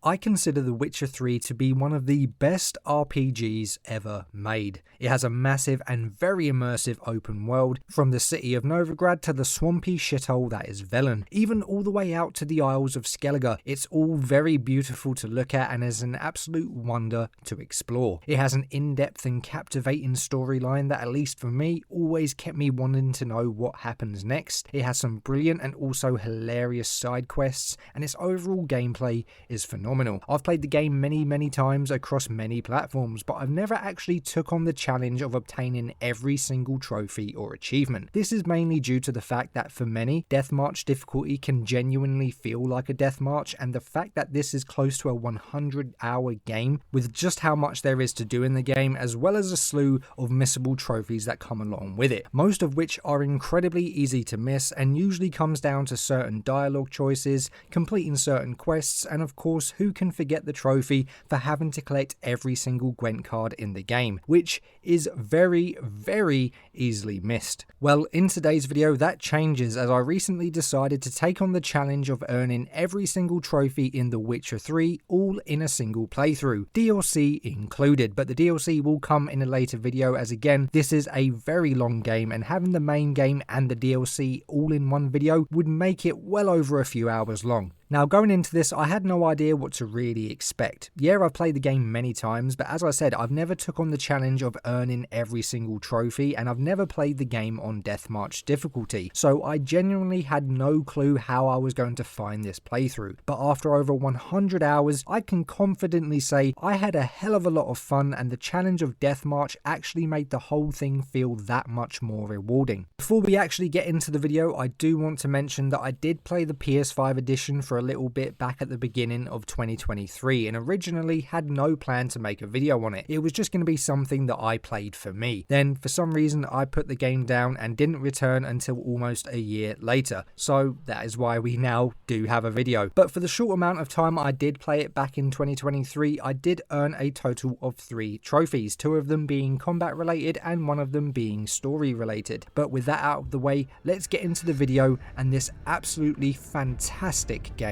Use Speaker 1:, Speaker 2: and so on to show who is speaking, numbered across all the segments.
Speaker 1: I consider The Witcher 3 to be one of the best RPGs ever made. It has a massive and very immersive open world, from the city of Novigrad to the swampy shithole that is Velen, even all the way out to the Isles of Skellige. It's all very beautiful to look at and is an absolute wonder to explore. It has an in-depth and captivating storyline that, at least for me, always kept me wanting to know what happens next. It has some brilliant and also hilarious side quests, and its overall gameplay is phenomenal. I've played the game many times across many platforms, but I've never actually took on the challenge of obtaining every single trophy or achievement. This is mainly due to the fact that for many, deathmatch difficulty can genuinely feel like a deathmatch, and the fact that this is close to a 100-hour game with just how much there is to do in the game, as well as a slew of missable trophies that come along with it, most of which are incredibly easy to miss and usually comes down to certain dialogue choices, completing certain quests, and of course, who can forget the trophy for having to collect every single Gwent card in the game, which is very easily missed. Well, in today's video that changes, as I recently decided to take on the challenge of earning every single trophy in The Witcher 3 all in a single playthrough, DLC included, but the DLC will come in a later video, as again this is a very long game and having the main game and the DLC all in one video would make it well over a few hours long. Now, going into this, I had no idea what to really expect. Yeah, I've played the game many times, but as I said, I've never took on the challenge of earning every single trophy, and I've never played the game on deathmatch difficulty, so I genuinely had no clue how I was going to find this playthrough. But after over 100 hours, I can confidently say I had a hell of a lot of fun, and the challenge of deathmatch actually made the whole thing feel that much more rewarding. Before we actually get into the video, I do want to mention that I did play the PS5 edition for a little bit back at the beginning of 2023 and originally had no plan to make a video on it. It was just going to be something that I played for me. Then for some reason I put the game down and didn't return until almost a year later, so that is why we now do have a video. But for the short amount of time I did play it back in 2023, I did earn a total of 3 trophies, 2 of them being combat related and 1 of them being story related. But with that out of the way, let's get into the video and this absolutely fantastic game.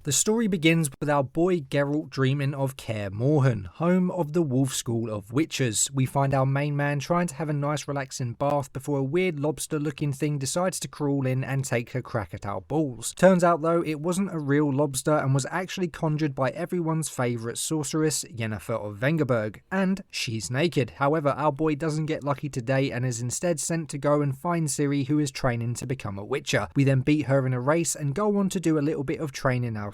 Speaker 1: The story begins with our boy Geralt dreaming of Kaer Morhen, home of the Wolf School of Witchers. We find our main man trying to have a nice relaxing bath before a weird lobster looking thing decides to crawl in and take a crack at our balls. Turns out though it wasn't a real lobster and was actually conjured by everyone's favourite sorceress, Yennefer of Vengerberg, and she's naked. However, our boy doesn't get lucky today and is instead sent to go and find Ciri, who is training to become a Witcher. We then beat her in a race and go on to do a little bit of training ourselves,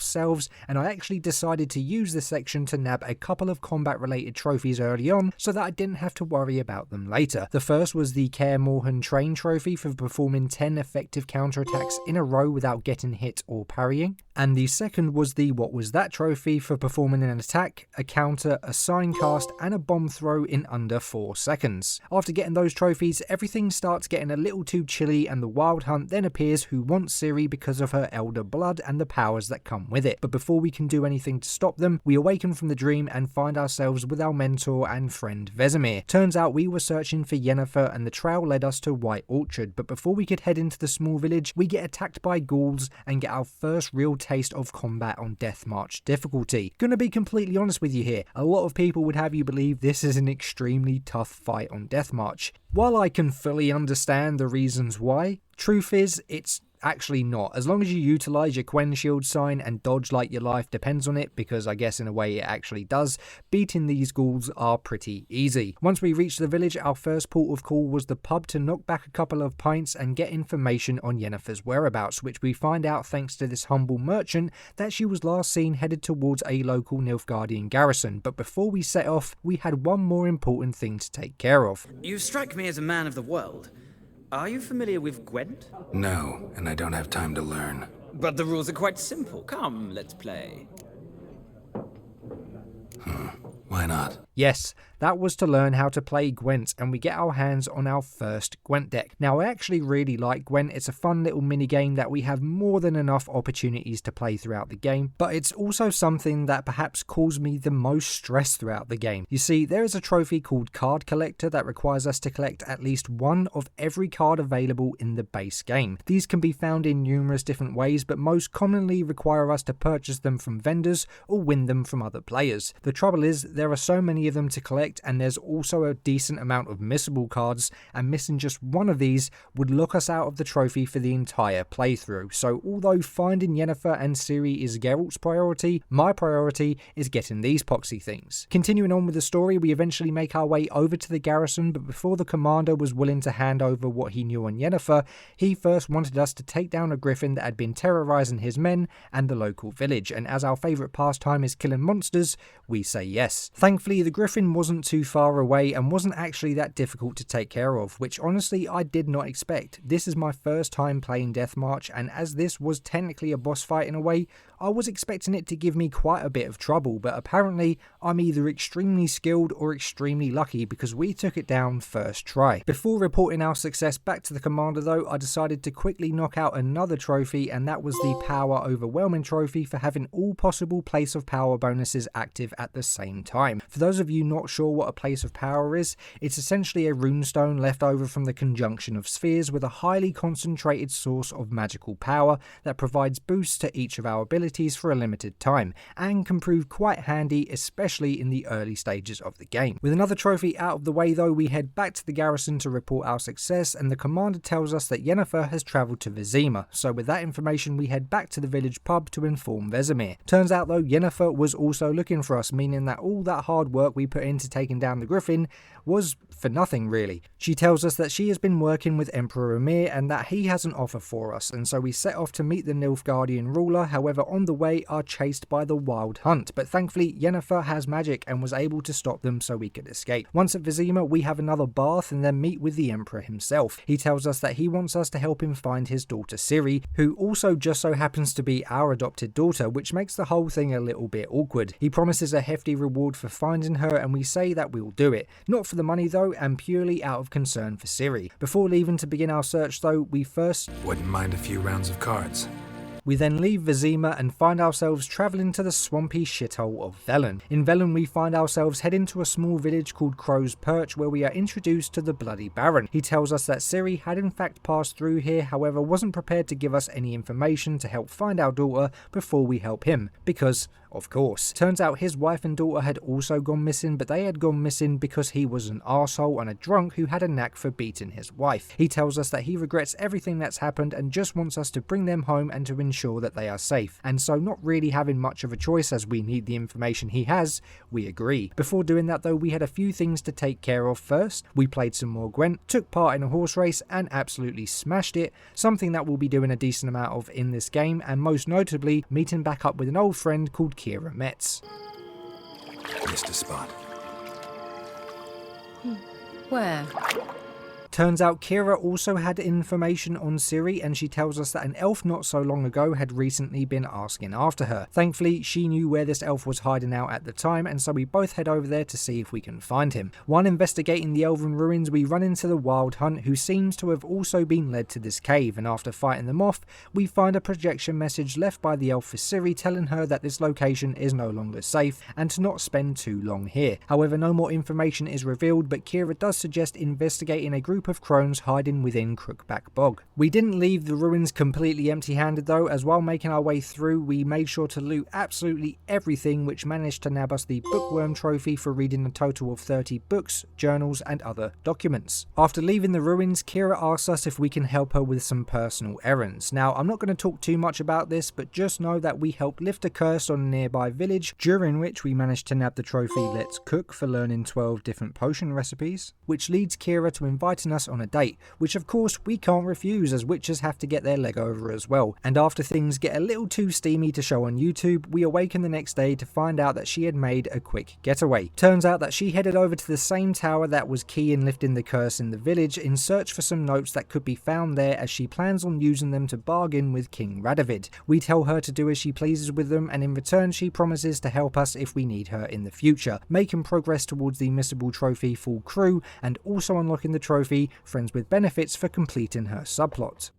Speaker 1: and I actually decided to use this section to nab a couple of combat related trophies early on so that I didn't have to worry about them later. The first was the Kaer Morhen Train trophy for performing 10 effective counterattacks in a row without getting hit or parrying, and the second was the What Was That trophy for performing an attack, a counter, a sign cast and a bomb throw in under 4 seconds. After getting those trophies, everything starts getting a little too chilly and the Wild Hunt then appears, who wants Ciri because of her elder blood and the powers that come with it. But before we can do anything to stop them, we awaken from the dream and find ourselves with our mentor and friend Vesemir. Turns out we were searching for Yennefer and the trail led us to White Orchard, but before we could head into the small village, we get attacked by ghouls and get our first real taste of combat on deathmatch difficulty. Gonna be completely honest with you here, a lot of people would have you believe this is an extremely tough fight on deathmatch. While I can fully understand the reasons why, truth is it's actually not. As long as you utilise your Quen shield sign and dodge like your life depends on it, because I guess in a way it actually does, beating these ghouls are pretty easy. Once we reached the village, our first port of call was the pub to knock back a couple of pints and get information on Yennefer's whereabouts, which we find out thanks to this humble merchant that she was last seen headed towards a local Nilfgaardian garrison. But before we set off, we had one more important thing to take care of.
Speaker 2: You strike me as a man of the world. Are you familiar with Gwent?
Speaker 3: No, and I don't have time to learn.
Speaker 2: But the rules are quite simple. Come, let's play.
Speaker 3: Why not?
Speaker 1: Yes, that was to learn how to play Gwent, and we get our hands on our first Gwent deck. Now, I actually really like Gwent. It's a fun little minigame that we have more than enough opportunities to play throughout the game, but it's also something that perhaps caused me the most stress throughout the game. You see, there is a trophy called Card Collector that requires us to collect at least one of every card available in the base game. These can be found in numerous different ways, but most commonly require us to purchase them from vendors or win them from other players. The trouble is, there are so many of them to collect, and there's also a decent amount of missable cards, and missing just one of these would lock us out of the trophy for the entire playthrough. So although finding Yennefer and Ciri is Geralt's priority, my priority is getting these poxy things. Continuing on with the story, we eventually make our way over to the garrison, but before the commander was willing to hand over what he knew on Yennefer, he first wanted us to take down a griffin that had been terrorizing his men and the local village, and as our favourite pastime is killing monsters, we say yes. Thankfully, the griffin wasn't too far away and wasn't actually that difficult to take care of, which honestly I did not expect. This is my first time playing Deathmarch, and as this was technically a boss fight in a way, I was expecting it to give me quite a bit of trouble, but apparently I'm either extremely skilled or extremely lucky because we took it down first try. Before reporting our success back to the commander though, I decided to quickly knock out another trophy, and that was the Power Overwhelming trophy for having all possible Place of Power bonuses active at the same time. For those of you not sure what a Place of Power is, it's essentially a runestone left over from the conjunction of spheres with a highly concentrated source of magical power that provides boosts to each of our abilities for a limited time, and can prove quite handy especially in the early stages of the game. With another trophy out of the way though, we head back to the garrison to report our success, and the commander tells us that Yennefer has travelled to Vizima, so with that information we head back to the village pub to inform Vesemir. Turns out though, Yennefer was also looking for us, meaning that all that hard work we put into taking down the griffin was for nothing really. She tells us that she has been working with Emperor Emir and that he has an offer for us, and so we set off to meet the Nilfgaardian ruler. However, on the way are chased by the Wild Hunt, but thankfully Yennefer has magic and was able to stop them so we could escape. Once at Vizima, we have another bath and then meet with the Emperor himself. He tells us that he wants us to help him find his daughter Ciri, who also just so happens to be our adopted daughter, which makes the whole thing a little bit awkward. He promises a hefty reward for finding her, and we say that we'll do it. Not for the money though, and purely out of concern for Ciri. Before leaving to begin our search though, we first
Speaker 3: Wouldn't mind a few rounds of cards.
Speaker 1: We then leave Vizima and find ourselves travelling to the swampy shithole of Velen. In Velen we find ourselves heading to a small village called Crow's Perch, where we are introduced to the Bloody Baron. He tells us that Ciri had in fact passed through here, however wasn't prepared to give us any information to help find our daughter before we help him, because of course. Turns out his wife and daughter had also gone missing, but they had gone missing because he was an arsehole and a drunk who had a knack for beating his wife. He tells us that he regrets everything that's happened and just wants us to bring them home and to ensure that they are safe. And so, not really having much of a choice as we need the information he has, we agree. Before doing that though, we had a few things to take care of first. We played some more Gwent, took part in a horse race and absolutely smashed it, something that we'll be doing a decent amount of in this game, and most notably meeting back up with an old friend called Kira Metz.
Speaker 3: Missed a spot.
Speaker 4: Where?
Speaker 1: Turns out Kira also had information on Ciri, and she tells us that an elf not so long ago had recently been asking after her. Thankfully, she knew where this elf was hiding out at the time, and so we both head over there to see if we can find him. While investigating the elven ruins, we run into the Wild Hunt, who seems to have also been led to this cave, and after fighting them off, we find a projection message left by the elf for Ciri telling her that this location is no longer safe and to not spend too long here. However, no more information is revealed, but Kira does suggest investigating a group of crones hiding within Crookback Bog. We didn't leave the ruins completely empty-handed though, as while making our way through we made sure to loot absolutely everything, which managed to nab us the Bookworm trophy for reading a total of 30 books, journals and other documents. After leaving the ruins, Kira asks us if we can help her with some personal errands. Now, I'm not going to talk too much about this, but just know that we helped lift a curse on a nearby village, during which we managed to nab the trophy Let's Cook for learning 12 different potion recipes, which leads Kira to inviting us us on a date, which of course we can't refuse as witches have to get their leg over as well. And after things get a little too steamy to show on YouTube, we awaken the next day to find out that she had made a quick getaway. Turns out that she headed over to the same tower that was key in lifting the curse in the village in search for some notes that could be found there, as she plans on using them to bargain with King Radovid. We tell her to do as she pleases with them, and in return she promises to help us if we need her in the future, making progress towards the missable trophy Full Crew, and also unlocking the trophy Friends with Benefits for completing her subplot.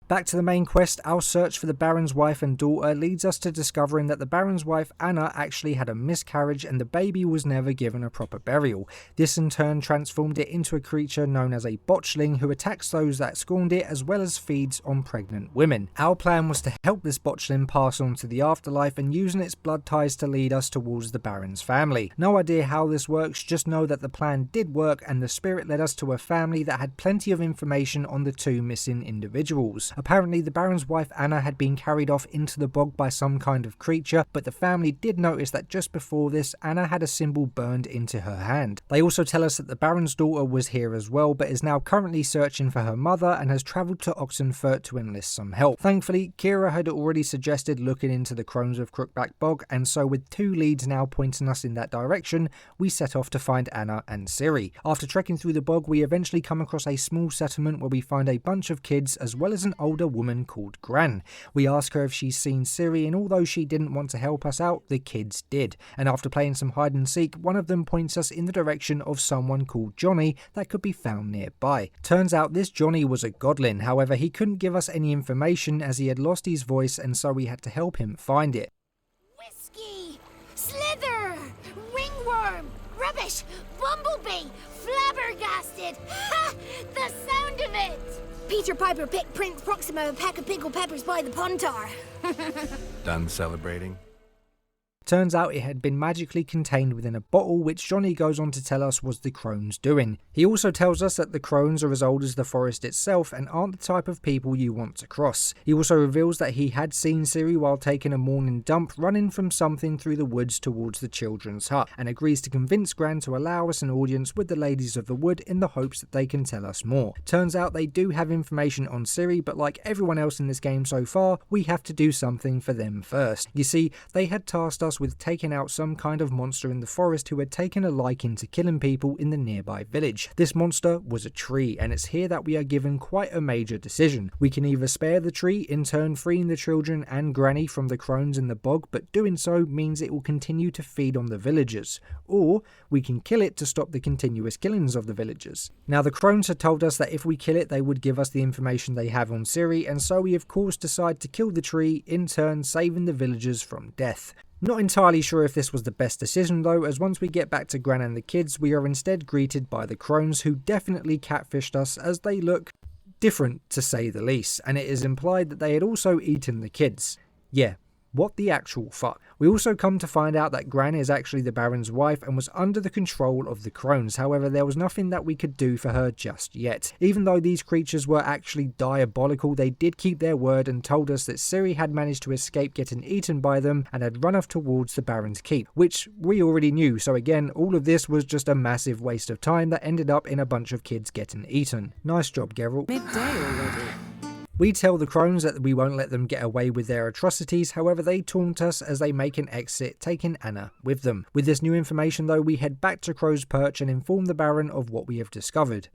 Speaker 1: Back to the main quest, our search for the Baron's wife and daughter leads us to discovering that the Baron's wife Anna actually had a miscarriage and the baby was never given a proper burial. This in turn transformed it into a creature known as a botchling who attacks those that scorned it as well as feeds on pregnant women. Our plan was to help this botchling pass on to the afterlife and using its blood ties to lead us towards the Baron's family. No idea how this works, just know that the plan did work and the spirit led us to a family that had plenty of information on the two missing individuals. Apparently the Baron's wife Anna had been carried off into the bog by some kind of creature, but the family did notice that just before this Anna had a symbol burned into her hand. They also tell us that the Baron's daughter was here as well, but is now currently searching for her mother and has travelled to Oxenfurt to enlist some help. Thankfully, Kira had already suggested looking into the Crones of Crookback Bog, and so with two leads now pointing us in that direction, we set off to find Anna and Ciri. After trekking through the bog, we eventually come across a small settlement where we find a bunch of kids as well as an older woman called Gran. We ask her if she's seen Ciri, and although she didn't want to help us out, the kids did. And after playing some hide and seek, one of them points us in the direction of someone called Johnny that could be found nearby. Turns out this Johnny was a godlin, however he couldn't give us any information as he had lost his voice, and so we had to help him find it.
Speaker 4: Whiskey, slither, ringworm, rubbish, bumblebee, flabbergasted. Ha! The sound of it! Peter Piper picked Prince Proxima a pack of pickled peppers by the pontar.
Speaker 3: Done celebrating?
Speaker 1: Turns out it had been magically contained within a bottle, which Johnny goes on to tell us was the Crones' doing. He also tells us that the Crones are as old as the forest itself and aren't the type of people you want to cross. He also reveals that he had seen Ciri while taking a morning dump running from something through the woods towards the children's hut, and agrees to convince Gran to allow us an audience with the ladies of the wood in the hopes that they can tell us more. Turns out they do have information on Ciri, but like everyone else in this game so far, we have to do something for them first. You see, they had tasked us with taking out some kind of monster in the forest who had taken a liking to killing people in the nearby village. This monster was a tree, and it's here that we are given quite a major decision. We can either spare the tree, in turn freeing the children and Granny from the Crones in the bog, but doing so means it will continue to feed on the villagers, or we can kill it to stop the continuous killings of the villagers. Now the Crones had told us that if we kill it they would give us the information they have on Ciri, and so we of course decide to kill the tree, in turn saving the villagers from death. Not entirely sure if this was the best decision though, as once we get back to Gran and the kids, we are instead greeted by the Crones, who definitely catfished us as they look different to say the least, and it is implied that they had also eaten the kids. Yeah, what the actual fuck. We also come to find out that Gran is actually the Baron's wife and was under the control of the Crones. However, there was nothing that we could do for her just yet. Even though these creatures were actually diabolical, they did keep their word and told us that Ciri had managed to escape getting eaten by them and had run off towards the Baron's keep, which we already knew, so again, all of this was just a massive waste of time that ended up in a bunch of kids getting eaten. Nice job, Geralt.
Speaker 5: Midday already.
Speaker 1: We tell the Crones that we won't let them get away with their atrocities, however they taunt us as they make an exit, taking Anna with them. With this new information though, we head back to Crow's Perch and inform the Baron of what we have discovered.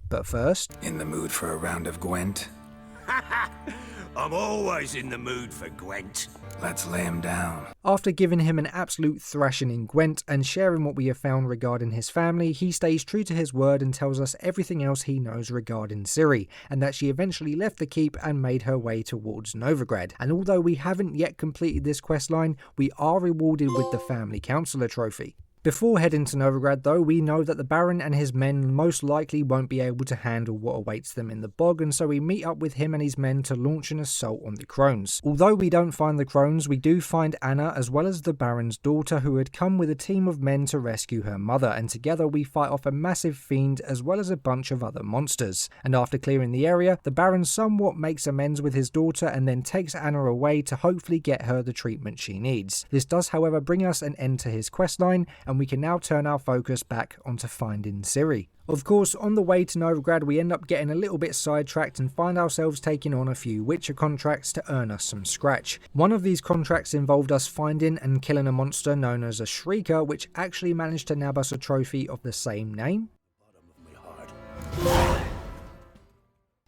Speaker 1: But first...
Speaker 3: In the mood for a round of Gwent?
Speaker 6: I'm always in the mood for Gwent.
Speaker 3: Let's lay him down.
Speaker 1: After giving him an absolute thrashing in Gwent and sharing what we have found regarding his family, he stays true to his word and tells us everything else he knows regarding Ciri, and that she eventually left the keep and made her way towards Novigrad. And although we haven't yet completed this questline, we are rewarded with the Family Counselor trophy. Before heading to Novigrad though, we know that the Baron and his men most likely won't be able to handle what awaits them in the bog, and so we meet up with him and his men to launch an assault on the Crones. Although we don't find the Crones, we do find Anna as well as the Baron's daughter, who had come with a team of men to rescue her mother, and together we fight off a massive fiend as well as a bunch of other monsters. And after clearing the area, the Baron somewhat makes amends with his daughter and then takes Anna away to hopefully get her the treatment she needs. This does however bring us an end to his questline, and and we can now turn our focus back onto finding Ciri. Of course, on the way to Novigrad we end up getting a little bit sidetracked and find ourselves taking on a few Witcher contracts to earn us some scratch. One of these contracts involved us finding and killing a monster known as a Shrieker, which actually managed to nab us a trophy of the same name.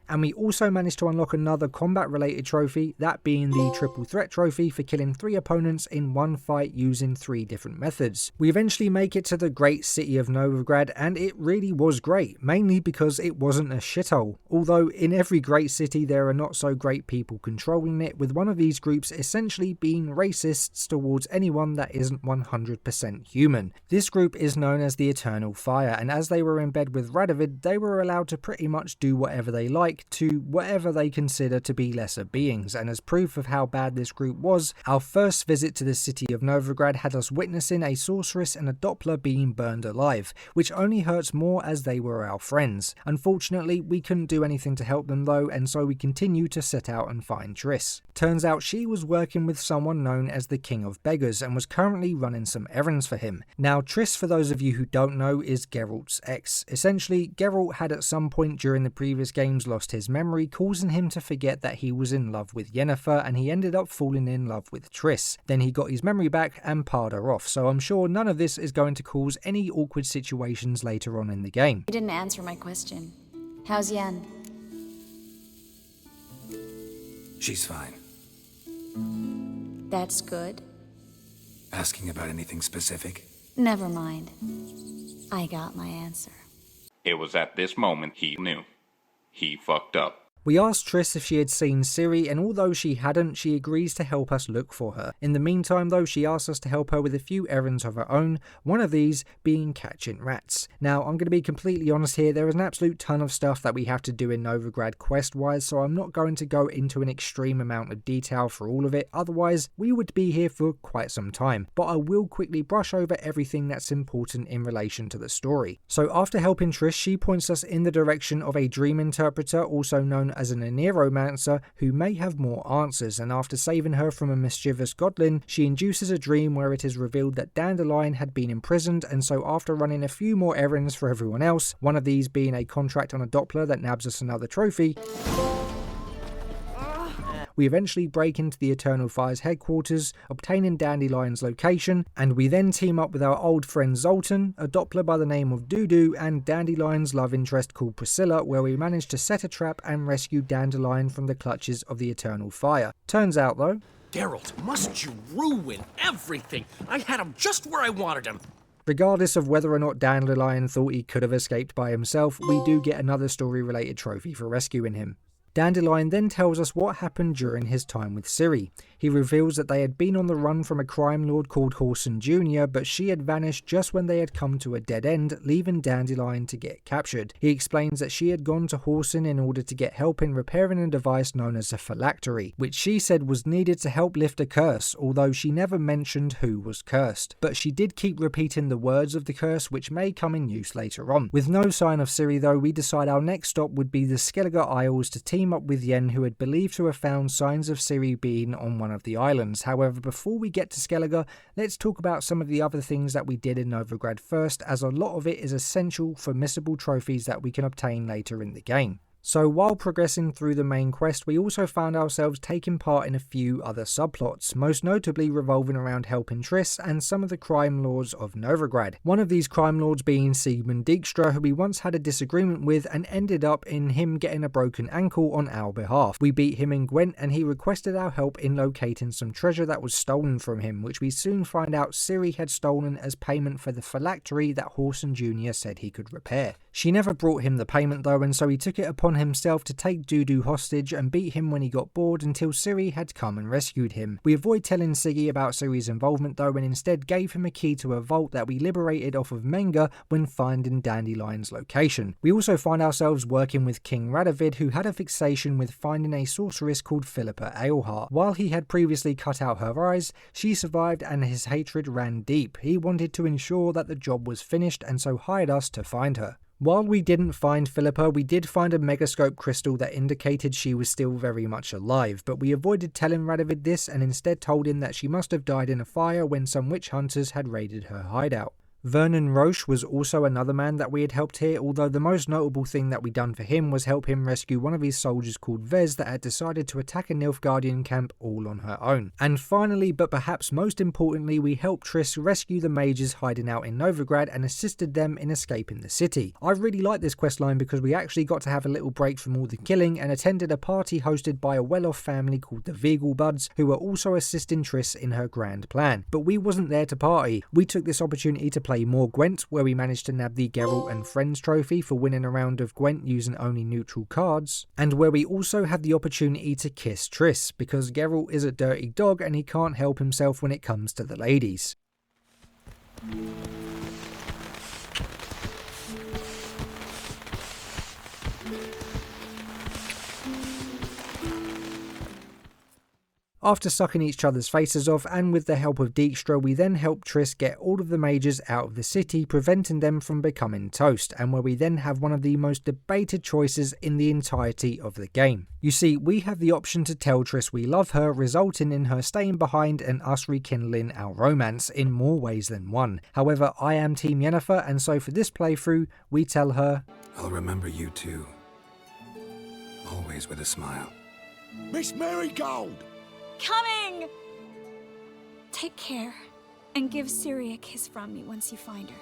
Speaker 1: And we also managed to unlock another combat related trophy, that being the triple threat trophy for killing 3 opponents in one fight using 3 different methods. We eventually make it to the great city of Novigrad, and it really was great, mainly because it wasn't a shithole. Although in every great city there are not so great people controlling it, with one of these groups essentially being racists towards anyone that isn't 100% human. This group is known as the Eternal Fire, and as they were in bed with Radovid, they were allowed to pretty much do whatever they like to whatever they consider to be lesser beings, and as proof of how bad this group was, our first visit to the city of Novigrad had us witnessing a sorceress and a Doppler being burned alive, which only hurts more as they were our friends. Unfortunately, we couldn't do anything to help them though, and so we continue to set out and find Triss. Turns out she was working with someone known as the King of Beggars and was currently running some errands for him. Now Triss, for those of you who don't know, is Geralt's ex. Essentially, Geralt had at some point during the previous games lost his memory, causing him to forget that he was in love with Yennefer, and he ended up falling in love with Triss. Then he got his memory back and parred her off, so I'm sure none of this is going to cause any awkward situations later on in the game.
Speaker 5: You didn't answer my question. How's Yen?
Speaker 3: She's fine.
Speaker 5: That's good.
Speaker 3: Asking about anything specific?
Speaker 5: Never mind. I got my answer.
Speaker 7: It was at this moment he knew. He fucked up.
Speaker 1: We asked Triss if she had seen Ciri, and although she hadn't, she agrees to help us look for her. In the meantime though, she asks us to help her with a few errands of her own, one of these being catching rats. Now I'm going to be completely honest here, there is an absolute ton of stuff that we have to do in Novigrad quest wise, so I'm not going to go into an extreme amount of detail for all of it, otherwise we would be here for quite some time. But I will quickly brush over everything that's important in relation to the story. So after helping Triss, she points us in the direction of a dream interpreter, also known as an Aneromancer, who may have more answers, and after saving her from a mischievous godlin, she induces a dream where it is revealed that Dandelion had been imprisoned, and so after running a few more errands for everyone else, one of these being a contract on a Doppler that nabs us another trophy, we eventually break into the Eternal Fire's headquarters, obtaining Dandelion's location, and we then team up with our old friend Zoltan, a Doppler by the name of Dudu, and Dandelion's love interest called Priscilla, where we manage to set a trap and rescue Dandelion from the clutches of the Eternal Fire. Turns out though,
Speaker 8: Geralt, must you ruin everything? I had him just where I wanted him.
Speaker 1: regardless of whether or not Dandelion thought he could have escaped by himself, we do get another story-related trophy for rescuing him. Dandelion then tells us what happened during his time with Ciri. He reveals that they had been on the run from a crime lord called Whoreson Jr., but she had vanished just when they had come to a dead end, leaving Dandelion to get captured. He explains that she had gone to Whoreson in order to get help in repairing a device known as a phylactery, which she said was needed to help lift a curse, although she never mentioned who was cursed. But she did keep repeating the words of the curse, which may come in use later on. With no sign of Ciri though, we decide our next stop would be the Skellige Isles to team up with Yen, who had believed to have found signs of Ciri being on one of the islands. However, before we get to Skellige, let's talk about some of the other things that we did in Novigrad first, as a lot of it is essential for missable trophies that we can obtain later in the game. So while progressing through the main quest, we also found ourselves taking part in a few other subplots, most notably revolving around helping Triss and some of the crime lords of Novigrad. One of these crime lords being Sigmund Dijkstra, who we once had a disagreement with and ended up in him getting a broken ankle on our behalf. We beat him in Gwent and he requested our help in locating some treasure that was stolen from him, which we soon find out Ciri had stolen as payment for the phylactery that Whoreson Jr. said he could repair. She never brought him the payment though, and so he took it upon himself to take Dudu hostage and beat him when he got bored until Ciri had come and rescued him. We avoid telling Siggy about Ciri's involvement though, and instead gave him a key to a vault that we liberated off of Menga when finding Dandelion's location. We also find ourselves working with King Radovid, who had a fixation with finding a sorceress called Philippa Eilhart. While he had previously cut out her eyes, she survived and his hatred ran deep. He wanted to ensure that the job was finished and so hired us to find her. While we didn't find Philippa, we did find a megascope crystal that indicated she was still very much alive, but we avoided telling Radovid this and instead told him that she must have died in a fire when some witch hunters had raided her hideout. Vernon Roche was also another man that we had helped here, although the most notable thing that we done for him was help him rescue one of his soldiers called Vez that had decided to attack a Nilfgaardian camp all on her own. And finally, but perhaps most importantly, we helped Triss rescue the mages hiding out in Novigrad and assisted them in escaping the city. I really like this questline because we actually got to have a little break from all the killing and attended a party hosted by a well-off family called the Vegelbuds, who were also assisting Triss in her grand plan. But we wasn't there to party. We took this opportunity to play more Gwent, where we managed to nab the Geralt and Friends trophy for winning a round of Gwent using only neutral cards, and where we also had the opportunity to kiss Triss, because Geralt is a dirty dog and he can't help himself when it comes to the ladies. After sucking each other's faces off, and with the help of Dijkstra, we then helped Triss get all of the mages out of the city, preventing them from becoming toast, and where we then have one of the most debated choices in the entirety of the game. You see, we have the option to tell Triss we love her, resulting in her staying behind and us rekindling our romance in more ways than one. However, I am Team Yennefer, and so for this playthrough, we tell her,
Speaker 3: I'll remember you too. Always with a smile.
Speaker 6: Miss Marigold!
Speaker 5: Coming! Take care, and give Ciri a kiss from me once you find her.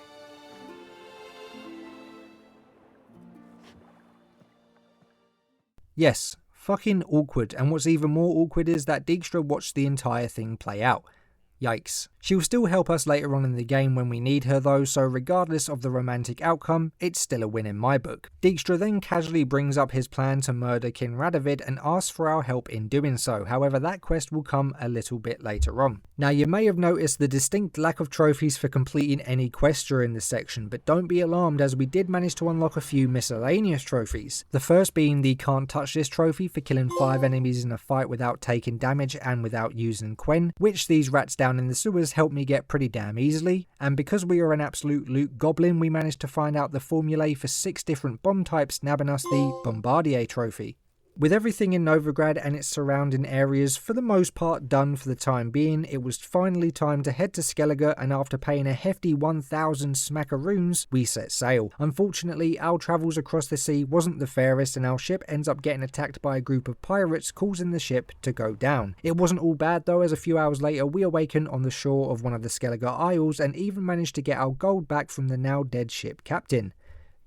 Speaker 1: yes, fucking awkward, and what's even more awkward is that Dijkstra watched the entire thing play out. Yikes. She will still help us later on in the game when we need her though, so regardless of the romantic outcome, it's still a win in my book. Dijkstra then casually brings up his plan to murder King Radovid and asks for our help in doing so, however that quest will come a little bit later on. Now you may have noticed the distinct lack of trophies for completing any quest during this section, but don't be alarmed as we did manage to unlock a few miscellaneous trophies. The first being the Can't Touch This trophy for killing 5 enemies in a fight without taking damage and without using Quen, which these rats down in the sewers helped me get pretty damn easily, and because we are an absolute loot goblin we managed to find out the formulae for 6 different bomb types, nabbing us the Bombardier trophy. With everything in Novigrad and its surrounding areas for the most part done for the time being, it was finally time to head to Skellige, and after paying a hefty 1,000 smackaroons, we set sail. Unfortunately, our travels across the sea wasn't the fairest and our ship ends up getting attacked by a group of pirates, causing the ship to go down. It wasn't all bad though, as a few hours later we awakened on the shore of one of the Skellige Isles and even managed to get our gold back from the now dead ship captain.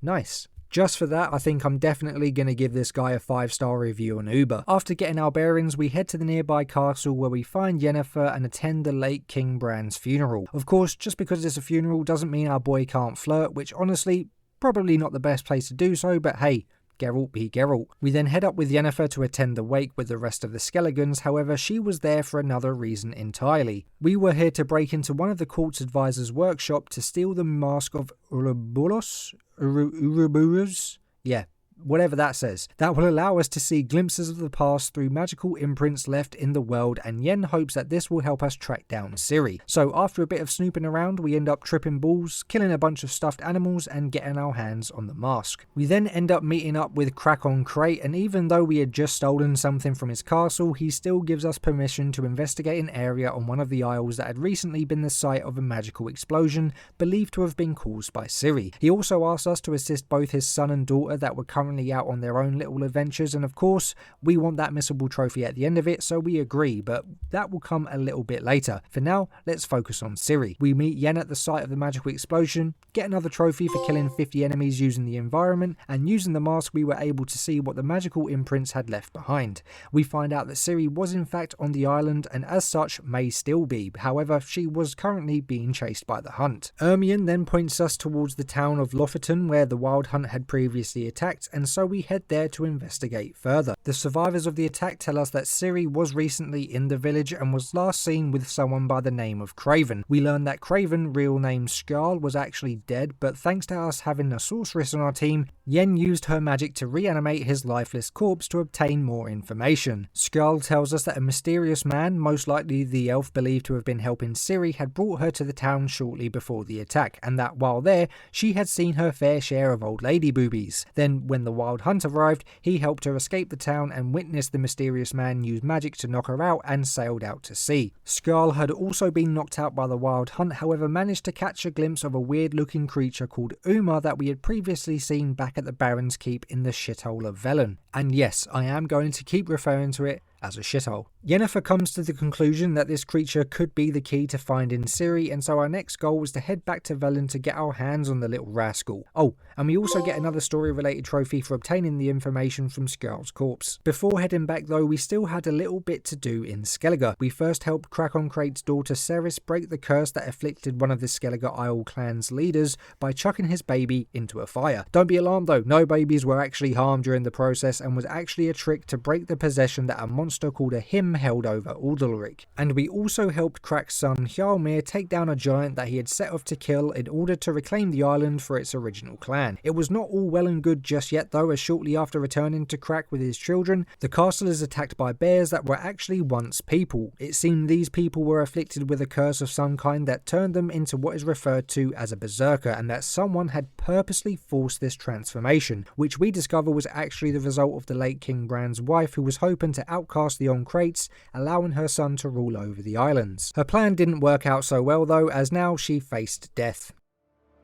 Speaker 1: Nice. Just for that, I think I'm definitely going to give this guy a 5-star review on Uber. After getting our bearings, we head to the nearby castle where we find Yennefer and attend the late King Bran's funeral. Of course, just because it's a funeral doesn't mean our boy can't flirt, which honestly, probably not the best place to do so, but hey, Geralt be Geralt. We then head up with Yennefer to attend the wake with the rest of the Skelligans, however she was there for another reason entirely. We were here to break into one of the court's advisors' workshop to steal the mask of Uroboros? Uroboros? Yeah, whatever that says. That will allow us to see glimpses of the past through magical imprints left in the world, and Yen hopes that this will help us track down Ciri. So after a bit of snooping around, we end up tripping balls, killing a bunch of stuffed animals and getting our hands on the mask. We then end up meeting up with Krakon Crate, and even though we had just stolen something from his castle, he still gives us permission to investigate an area on one of the isles that had recently been the site of a magical explosion believed to have been caused by Ciri. He also asks us to assist both his son and daughter that were currently out on their own little adventures, and of course we want that missable trophy at the end of it, so we agree, but that will come a little bit later. For now, let's focus on Ciri. We meet Yen at the site of the magical explosion, get another trophy for killing 50 enemies using the environment, and using the mask we were able to see what the magical imprints had left behind. We find out that Ciri was in fact on the island and as such may still be, however she was currently being chased by the hunt. Ermion then points us towards the town of Lofoten where the wild hunt had previously attacked, and so we head there to investigate further. The survivors of the attack tell us that Ciri was recently in the village and was last seen with someone by the name of Craven. We learn that Craven, real name Skjarl, was actually dead, but thanks to us having a sorceress on our team, Yen used her magic to reanimate his lifeless corpse to obtain more information. Skjarl tells us that a mysterious man, most likely the elf believed to have been helping Ciri, had brought her to the town shortly before the attack, and that while there, she had seen her fair share of old lady boobies. Then when the Wild Hunt arrived, he helped her escape the town and witnessed the mysterious man use magic to knock her out and sailed out to sea. Skarl had also been knocked out by the Wild Hunt, however managed to catch a glimpse of a weird looking creature called Uma that we had previously seen back at the Baron's Keep in the shithole of Velen. And yes, I am going to keep referring to it as a shithole. Yennefer comes to the conclusion that this creature could be the key to finding Ciri, and so our next goal was to head back to Velen to get our hands on the little rascal. Oh, and we also get another story related trophy for obtaining the information from Skarl's corpse. Before heading back though, we still had a little bit to do in Skellige. We first helped Craconkrate's daughter Ceres break the curse that afflicted one of the Skellige Isle clan's leaders by chucking his baby into a fire. Don't be alarmed though, no babies were actually harmed during the process and was actually a trick to break the possession that a monster called a Him held over Udalric. And we also helped Crack's son Hjalmir take down a giant that he had set off to kill in order to reclaim the island for its original clan. It was not all well and good just yet though, as shortly after returning to Crack with his children, the castle is attacked by bears that were actually once people. It seemed these people were afflicted with a curse of some kind that turned them into what is referred to as a berserker, and that someone had purposely forced this transformation, which we discover was actually the result of the late King Bran's wife, who was hoping to outcast the Oncrates, allowing her son to rule over the islands. Her plan didn't work out so well though, as now she faced death.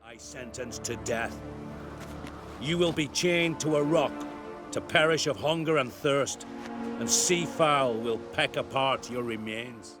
Speaker 6: I sentence to death. You will be chained to a rock, to perish of hunger and thirst, and sea fowl will peck apart your remains.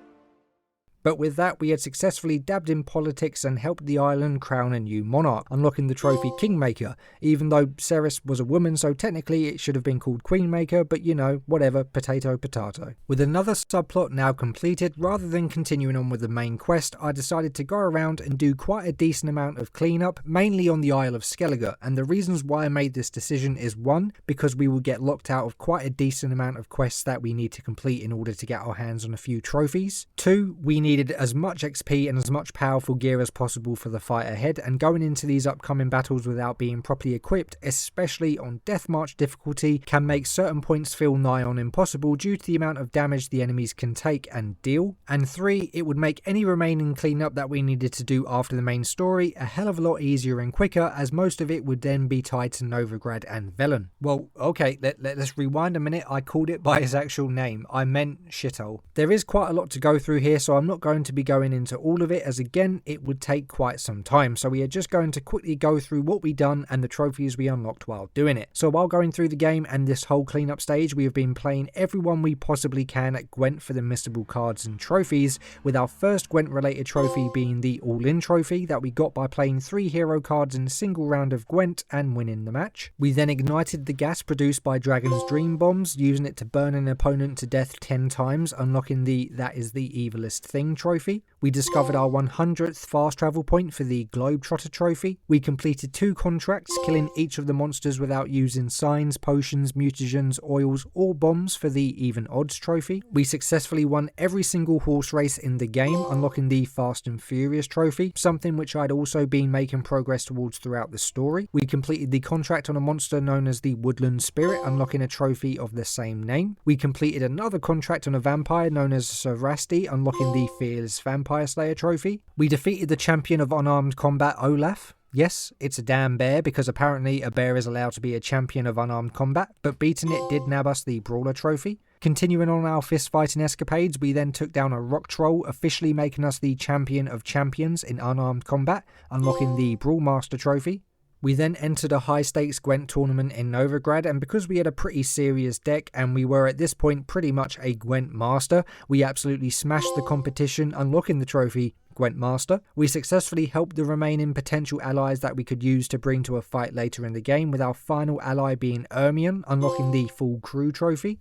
Speaker 1: But with that, we had successfully dabbed in politics and helped the island crown a new monarch, unlocking the trophy Kingmaker, even though Ceres was a woman, so technically it should have been called Queenmaker, but you know, whatever, potato potato. With another subplot now completed, rather than continuing on with the main quest, I decided to go around and do quite a decent amount of cleanup, mainly on the Isle of Skellige, and the reasons why I made this decision is 1, because we will get locked out of quite a decent amount of quests that we need to complete in order to get our hands on a few trophies. 2, we needed as much XP and as much powerful gear as possible for the fight ahead, and going into these upcoming battles without being properly equipped, especially on Death March difficulty, can make certain points feel nigh on impossible due to the amount of damage the enemies can take and deal. And 3, it would make any remaining cleanup that we needed to do after the main story a hell of a lot easier and quicker, as most of it would then be tied to Novigrad and Velen. Well, okay, let's rewind a minute. I called it by its actual name. I meant shithole. There is quite a lot to go through here, so I'm not going to be going into all of it, as again it would take quite some time, so we are just going to quickly go through what we done and the trophies we unlocked while doing it. So while going through the game and this whole cleanup stage, we have been playing everyone we possibly can at Gwent for the missable cards and trophies, with our first Gwent related trophy being the all-in trophy that we got by playing 3 hero cards in a single round of Gwent and winning the match. We then ignited the gas produced by Dragon's Dream Bombs, using it to burn an opponent to death 10 times, unlocking the That Is the Evilest Thing trophy. We discovered our 100th fast travel point for the Globetrotter trophy. We completed 2 contracts, killing each of the monsters without using signs, potions, mutagens, oils or bombs for the Even Odds trophy. We successfully won every single horse race in the game, unlocking the Fast and Furious trophy, something which I'd also been making progress towards throughout the story. We completed the contract on a monster known as the Woodland Spirit, unlocking a trophy of the same name. We completed another contract on a vampire known as Sarasti, unlocking the Fearless Vampire Slayer trophy. We defeated the champion of unarmed combat Olaf. Yes, it's a damn bear, because apparently a bear is allowed to be a champion of unarmed combat, but beating it did nab us the Brawler trophy. Continuing on our fist fighting escapades, we then took down a rock troll, officially making us the champion of champions in unarmed combat, unlocking the Brawlmaster trophy. We then entered a high stakes Gwent tournament in Novigrad, and because we had a pretty serious deck and we were at this point pretty much a Gwent master, we absolutely smashed the competition, unlocking the trophy Gwent Master. We successfully helped the remaining potential allies that we could use to bring to a fight later in the game, with our final ally being Ermion, unlocking the Full Crew trophy.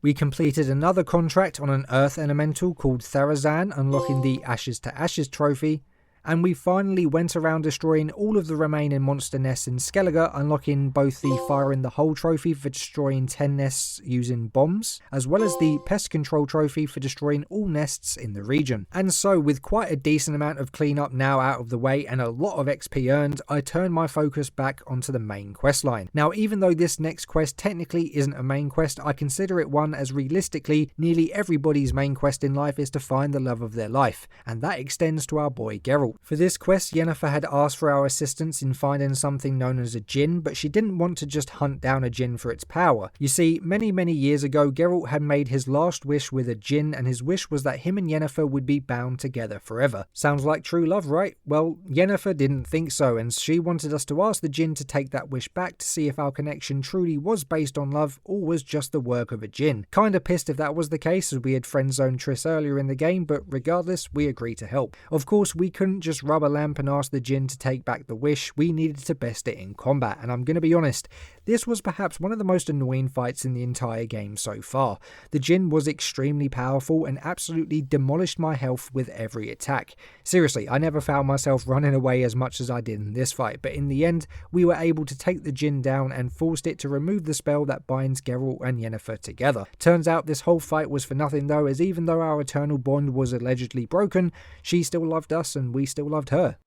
Speaker 1: We completed another contract on an Earth Elemental called Therazan, unlocking the Ashes to Ashes trophy. And we finally went around destroying all of the remaining monster nests in Skellige, unlocking both the Fire in the Hole trophy for destroying 10 nests using bombs, as well as the Pest Control trophy for destroying all nests in the region. And so, with quite a decent amount of cleanup now out of the way and a lot of XP earned, I turned my focus back onto the main quest line. Now, even though this next quest technically isn't a main quest, I consider it one, as realistically, nearly everybody's main quest in life is to find the love of their life, and that extends to our boy Geralt. Geralt. For this quest, Yennefer had asked for our assistance in finding something known as a djinn, but she didn't want to just hunt down a djinn for its power. You see, many years ago, Geralt had made his last wish with a djinn, and his wish was that him and Yennefer would be bound together forever. Sounds like true love, right? Well, Yennefer didn't think so, and she wanted us to ask the djinn to take that wish back to see if our connection truly was based on love or was just the work of a djinn. Kinda pissed if that was the case, as we had friend-zoned Triss earlier in the game, but regardless, we agreed to help. Of course, we couldn't just rub a lamp and ask the djinn to take back the wish, we needed to best it in combat, and I'm gonna be honest, this was perhaps one of the most annoying fights in the entire game so far. The djinn was extremely powerful and absolutely demolished my health with every attack. Seriously, I never found myself running away as much as I did in this fight, but in the end, we were able to take the djinn down and forced it to remove the spell that binds Geralt and Yennefer together. Turns out this whole fight was for nothing though, as even though our eternal bond was allegedly broken, she still loved us and we still loved her.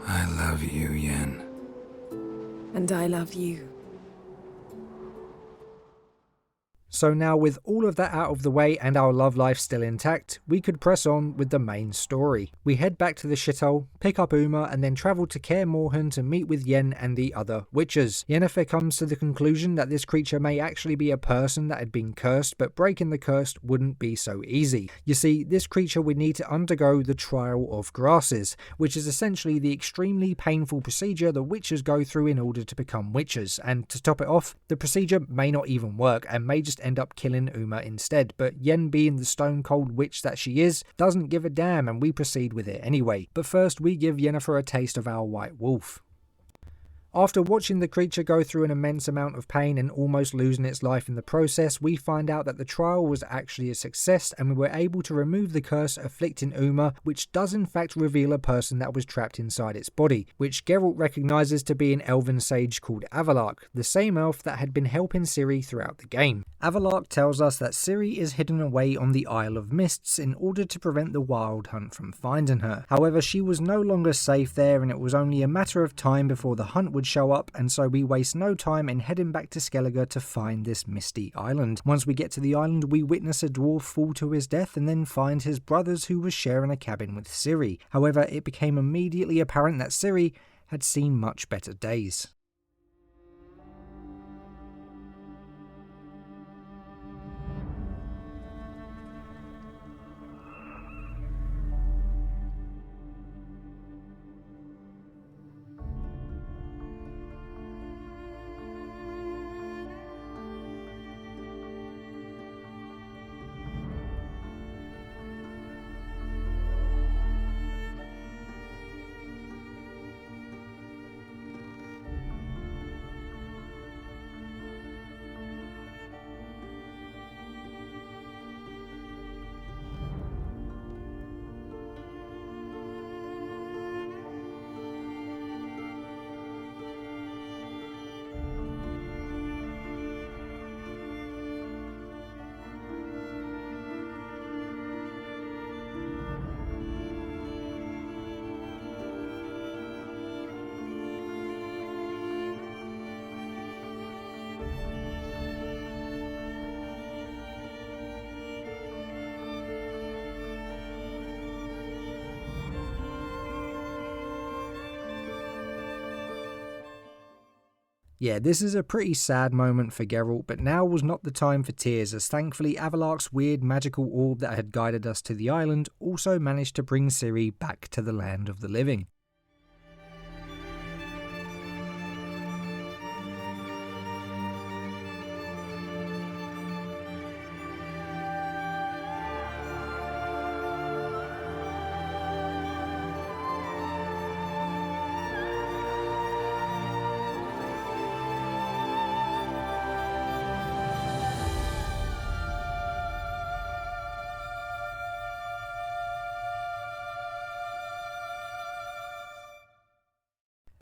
Speaker 3: I love you, Yen.
Speaker 9: And I love you.
Speaker 1: So now with all of that out of the way and our love life still intact, we could press on with the main story. We head back to the shithole, pick up Uma, and then travel to Kaer Morhen to meet with Yen and the other witches. Yennefer comes to the conclusion that this creature may actually be a person that had been cursed, but breaking the curse wouldn't be so easy. You see, this creature would need to undergo the Trial of Grasses, which is essentially the extremely painful procedure the witches go through in order to become witches, and to top it off, the procedure may not even work and may just end up killing Uma instead, but Yen, being the stone cold witch that she is, doesn't give a damn and we proceed with it anyway. But first we give Yennefer a taste of our white wolf. After watching the creature go through an immense amount of pain and almost losing its life in the process, we find out that the trial was actually a success and we were able to remove the curse afflicting Uma, which does in fact reveal a person that was trapped inside its body, which Geralt recognises to be an elven sage called Avalark, the same elf that had been helping Ciri throughout the game. Avalark tells us that Ciri is hidden away on the Isle of Mists in order to prevent the Wild Hunt from finding her. However, she was no longer safe there and it was only a matter of time before the hunt would show up, and so we waste no time in heading back to Skellige to find this misty island. Once we get to the island, we witness a dwarf fall to his death and then find his brothers who were sharing a cabin with Ciri. However, it became immediately apparent that Ciri had seen much better days. Yeah, this is a pretty sad moment for Geralt, but now was not the time for tears, as thankfully Avalark's weird magical orb that had guided us to the island also managed to bring Ciri back to the land of the living.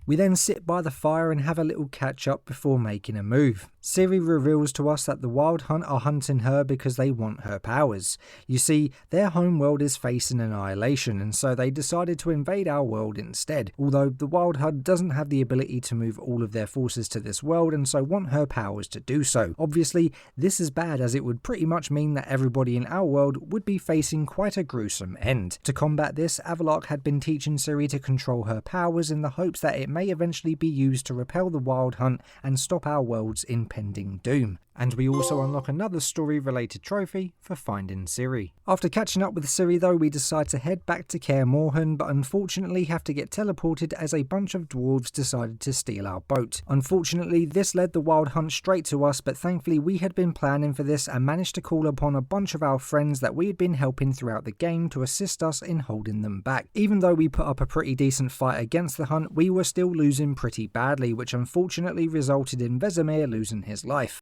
Speaker 1: We then sit by the fire and have a little catch up before making a move. Ciri reveals to us that the Wild Hunt are hunting her because they want her powers. You see, their home world is facing annihilation, and so they decided to invade our world instead, although the Wild Hunt doesn't have the ability to move all of their forces to this world and so want her powers to do so. Obviously, this is bad as it would pretty much mean that everybody in our world would be facing quite a gruesome end. To combat this, Avallac'h had been teaching Ciri to control her powers in the hopes that it may eventually be used to repel the Wild Hunt and stop our world's impending doom. And we also unlock another story-related trophy for finding Ciri. After catching up with Ciri though, we decide to head back to Kaer Morhen, but unfortunately have to get teleported as a bunch of dwarves decided to steal our boat. Unfortunately, this led the Wild Hunt straight to us, but thankfully we had been planning for this and managed to call upon a bunch of our friends that we had been helping throughout the game to assist us in holding them back. Even though we put up a pretty decent fight against the Hunt, we were still losing pretty badly, which unfortunately resulted in Vesemir losing his life.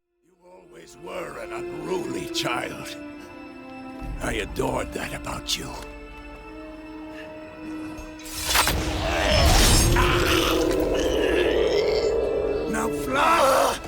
Speaker 6: Were an unruly child. I adored that about you. Now fly!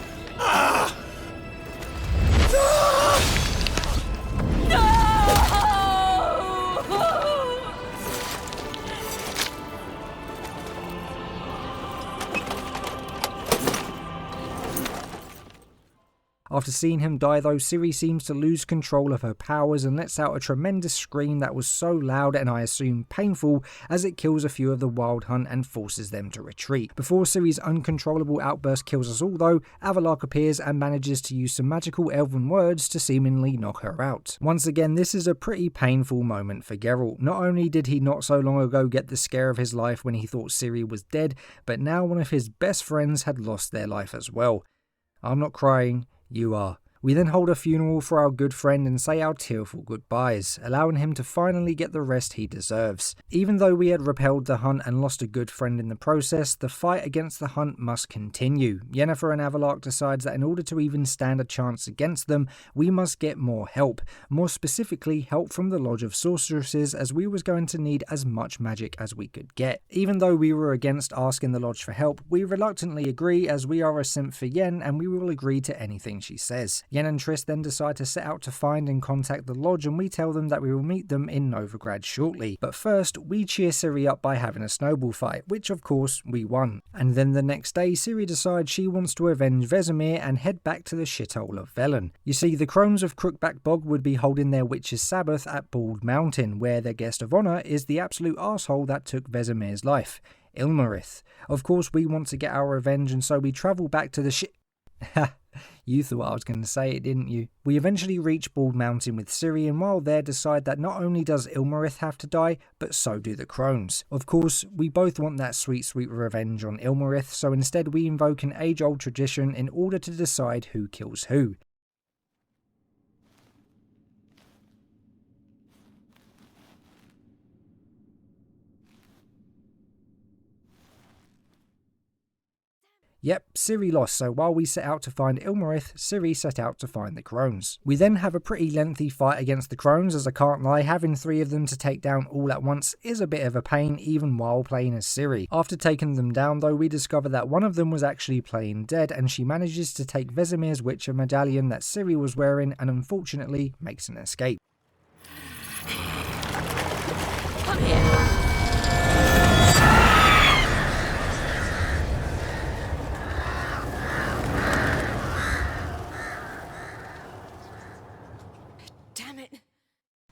Speaker 1: After seeing him die though, Ciri seems to lose control of her powers and lets out a tremendous scream that was so loud and I assume painful as it kills a few of the Wild Hunt and forces them to retreat. Before Ciri's uncontrollable outburst kills us all though, Avallac'h appears and manages to use some magical elven words to seemingly knock her out. Once again, this is a pretty painful moment for Geralt. Not only did he not so long ago get the scare of his life when he thought Ciri was dead, but now one of his best friends had lost their life as well. I'm not crying. You are. We then hold a funeral for our good friend and say our tearful goodbyes, allowing him to finally get the rest he deserves. Even though we had repelled the Hunt and lost a good friend in the process, the fight against the Hunt must continue. Yennefer and Avallac'h decides that in order to even stand a chance against them, we must get more help. More specifically, help from the Lodge of Sorceresses, as we was going to need as much magic as we could get. Even though we were against asking the Lodge for help, we reluctantly agree as we are a simp for Yen and we will agree to anything she says. Yen and Triss then decide to set out to find and contact the Lodge, and we tell them that we will meet them in Novigrad shortly. But first, we cheer Ciri up by having a snowball fight, which of course we won. And then the next day, Ciri decides she wants to avenge Vesemir and head back to the shithole of Velen. You see, the crones of Crookback Bog would be holding their Witch's Sabbath at Bald Mountain, where their guest of honour is the absolute arsehole that took Vesemir's life, Ilmarith. Of course, we want to get our revenge, and so we travel back to the You thought I was going to say it, didn't you? We eventually reach Bald Mountain with Ciri, and while there decide that not only does Ilmarith have to die, but so do the crones. Of course, we both want that sweet, sweet revenge on Ilmarith, so instead we invoke an age-old tradition in order to decide who kills who. Yep, Ciri lost, so while we set out to find Ilmarith, Ciri set out to find the crones. We then have a pretty lengthy fight against the crones, as I can't lie, having 3 of them to take down all at once is a bit of a pain even while playing as Ciri. After taking them down though, we discover that one of them was actually playing dead, and she manages to take Vesemir's Witcher medallion that Ciri was wearing and unfortunately makes an escape.
Speaker 5: Come here.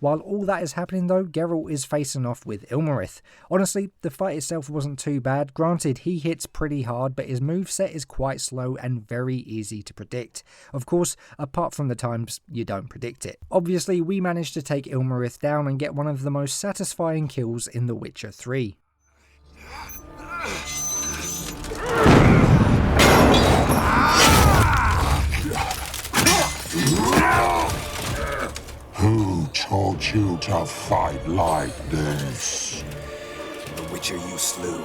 Speaker 1: While all that is happening though, Geralt is facing off with Ilmarith. Honestly, the fight itself wasn't too bad. Granted, he hits pretty hard, but his moveset is quite slow and very easy to predict. Of course, apart from the times you don't predict it. Obviously, we managed to take Ilmarith down and get one of the most satisfying kills in The Witcher 3.
Speaker 10: Who taught you to fight like this?
Speaker 3: The Witcher you slew.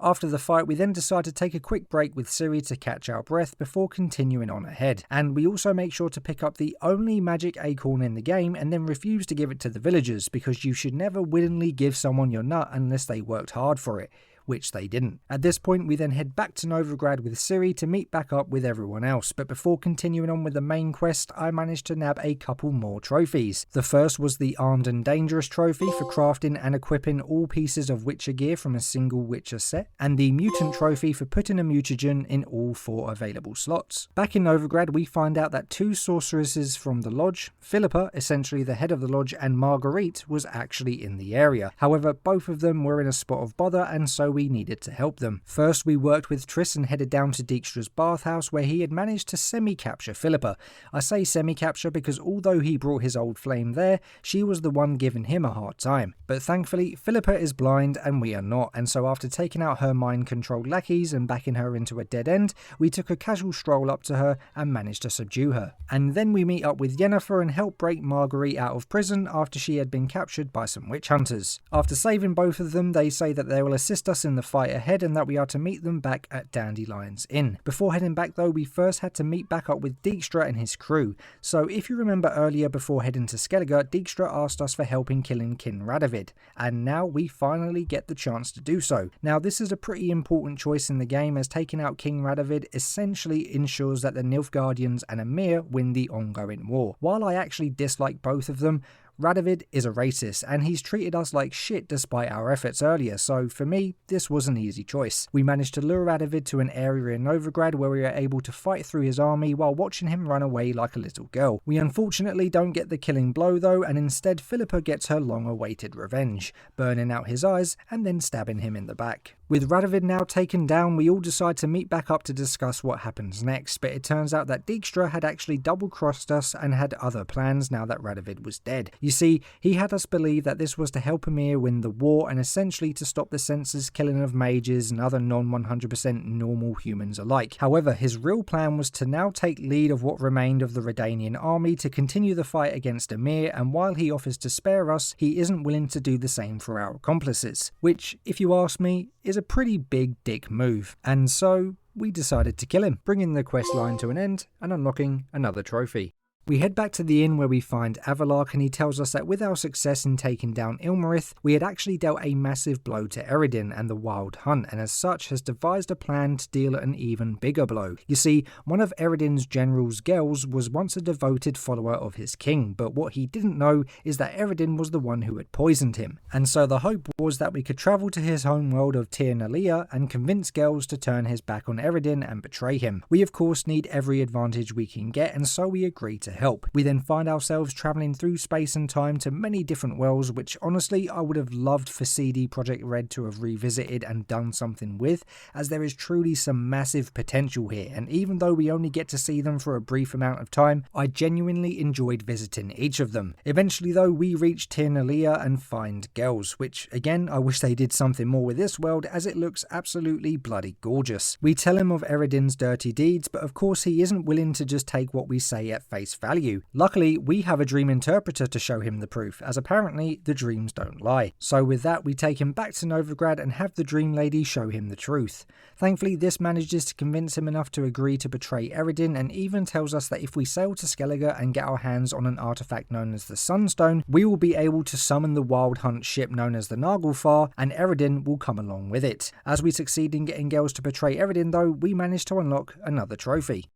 Speaker 1: After the fight, we then decide to take a quick break with Ciri to catch our breath before continuing on ahead, and we also make sure to pick up the only magic acorn in the game and then refuse to give it to the villagers, because you should never willingly give someone your nut unless they worked hard for it, which they didn't. At this point, we then head back to Novigrad with Ciri to meet back up with everyone else, but before continuing on with the main quest, I managed to nab a couple more trophies. The first was the Armed and Dangerous trophy for crafting and equipping all pieces of Witcher gear from a single Witcher set, and the Mutant trophy for putting a mutagen in all 4 available slots. Back in Novigrad, we find out that 2 sorceresses from the lodge, Philippa, essentially the head of the lodge, and Marguerite was actually in the area. However, both of them were in a spot of bother, and so we needed to help them. First, we worked with Triss and headed down to Dijkstra's bathhouse, where he had managed to semi-capture Philippa. I say semi-capture because although he brought his old flame there, she was the one giving him a hard time. But thankfully, Philippa is blind and we are not, and so after taking out her mind-controlled lackeys and backing her into a dead end, we took a casual stroll up to her and managed to subdue her. And then we meet up with Yennefer and help break Marguerite out of prison after she had been captured by some witch hunters. After saving both of them, they say that they will assist us in the fight ahead and that we are to meet them back at Dandelion's Inn. Before heading back though, we first had to meet back up with Dijkstra and his crew. So if you remember earlier, before heading to Skellige, Dijkstra asked us for help in killing King Radovid, and now we finally get the chance to do so. Now this is a pretty important choice in the game, as taking out King Radovid essentially ensures that the Nilfgaardians and Emir win the ongoing war. While I actually dislike both of them, Radovid is a racist, and he's treated us like shit despite our efforts earlier, so for me, this was an easy choice. We managed to lure Radovid to an area in Novigrad where we were able to fight through his army while watching him run away like a little girl. We unfortunately don't get the killing blow though, and instead Philippa gets her long-awaited revenge, burning out his eyes and then stabbing him in the back. With Radovid now taken down, we all decide to meet back up to discuss what happens next, but it turns out that Dijkstra had actually double-crossed us and had other plans now that Radovid was dead. You see, he had us believe that this was to help Emir win the war and essentially to stop the senseless killing of mages and other non-100% normal humans alike. However, his real plan was to now take lead of what remained of the Redanian army to continue the fight against Emir, and while he offers to spare us, he isn't willing to do the same for our accomplices, which, if you ask me, is a pretty big dick move, and so we decided to kill him, bringing the quest line to an end and unlocking another trophy. We head back to the inn where we find Avalark, and he tells us that with our success in taking down Ilmarith, we had actually dealt a massive blow to Eredin and the Wild Hunt, and as such has devised a plan to deal an even bigger blow. You see, one of Eredin's generals, Gels, was once a devoted follower of his king, but what he didn't know is that Eredin was the one who had poisoned him, and so the hope was that we could travel to his homeworld of Tir Nalia and convince Gels to turn his back on Eredin and betray him. We of course need every advantage we can get, and so we agree to help. We then find ourselves travelling through space and time to many different worlds, which honestly I would have loved for CD Projekt Red to have revisited and done something with, as there is truly some massive potential here, and even though we only get to see them for a brief amount of time, I genuinely enjoyed visiting each of them. Eventually though, we reach Tir Nalia and find Gels, which again I wish they did something more with this world, as it looks absolutely bloody gorgeous. We tell him of Eredin's dirty deeds, but of course he isn't willing to just take what we say at face value. Luckily, we have a dream interpreter to show him the proof, as apparently the dreams don't lie. So with that, we take him back to Novigrad and have the dream lady show him the truth. Thankfully, this manages to convince him enough to agree to betray Eredin, and even tells us that if we sail to Skellige and get our hands on an artifact known as the Sunstone, we will be able to summon the Wild Hunt ship known as the Naglfar, and Eredin will come along with it. As we succeed in getting Gels to betray Eredin though, we manage to unlock another trophy.